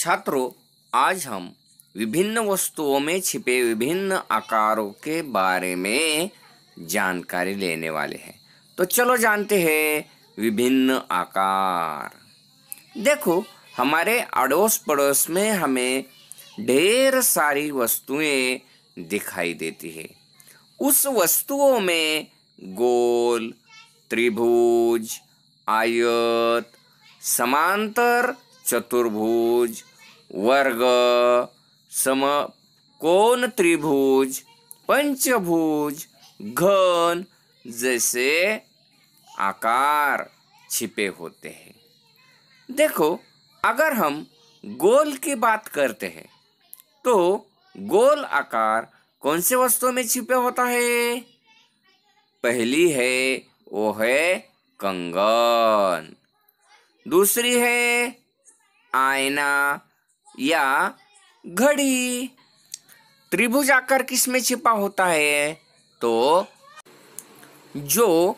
छात्रों, आज हम विभिन्न वस्तुओं में छिपे विभिन्न आकारों के बारे में जानकारी लेने वाले हैं। तो चलो जानते हैं विभिन्न आकार। देखो, हमारे अड़ोस पड़ोस में हमें ढेर सारी वस्तुएं दिखाई देती है। उस वस्तुओं में गोल, त्रिभुज, आयत, समांतर, चतुर्भुज, वर्ग, समकोण त्रिभुज, पंचभुज, घन जैसे आकार छिपे होते हैं। देखो, अगर हम गोल की बात करते हैं तो गोल आकार कौन से वस्तुओं में छिपे होता है? पहली है वो है कंगन, दूसरी है आईना या घड़ी। त्रिभुज आकार किस में छिपा होता है? तो जो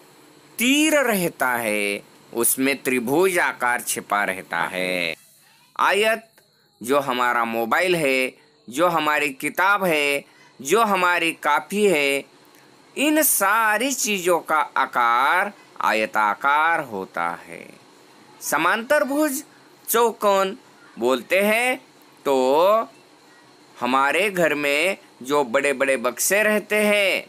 तीर रहता है उसमें त्रिभुज आकार छिपा रहता है। आयत जो हमारा मोबाइल है, जो हमारी किताब है, जो हमारी कॉपी है, इन सारी चीजों का आकार आयताकार होता है। समांतर भुज चौकोन बोलते हैं तो हमारे घर में जो बड़े बड़े बक्से रहते हैं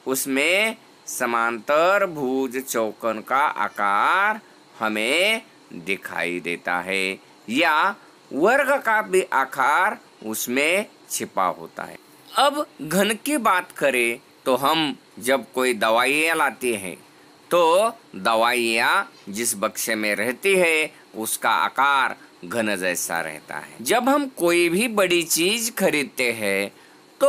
उसमें समांतर भुज चौकोन का आकार हमें दिखाई देता है, या वर्ग का भी आकार उसमें छिपा होता है। अब घन की बात करें तो हम जब कोई दवाइयाँ लाते हैं तो दवाइयाँ जिस बक्से में रहती है उसका आकार घन जैसा रहता है। जब हम कोई भी बड़ी चीज खरीदते हैं तो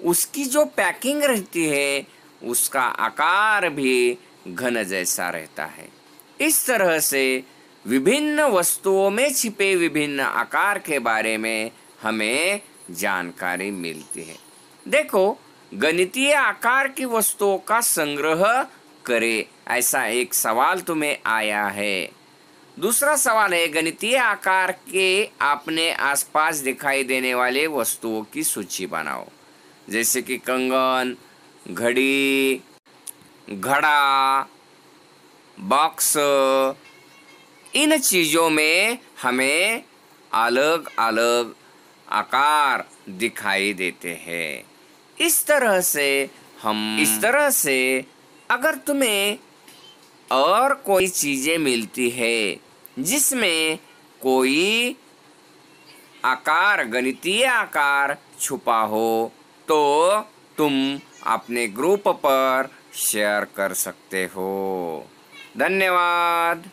उसकी जो पैकिंग रहती है उसका आकार भी घन जैसा रहता है। इस तरह से विभिन्न वस्तुओं में छिपे विभिन्न आकार के बारे में हमें जानकारी मिलती है। देखो, गणितीय आकार की वस्तुओं का संग्रह करें, ऐसा एक सवाल तुम्हें आया है। दूसरा सवाल है, गणितीय आकार के अपने आसपास दिखाई देने वाले वस्तुओं की सूची बनाओ, जैसे कि कंगन, घड़ी, घड़ा, बॉक्स। इन चीजों में हमें अलग अलग आकार दिखाई देते हैं। इस तरह से अगर तुम्हें और कोई चीजें मिलती है जिसमें कोई आकार, गणितीय आकार छुपा हो, तो तुम अपने ग्रुप पर शेयर कर सकते हो। धन्यवाद।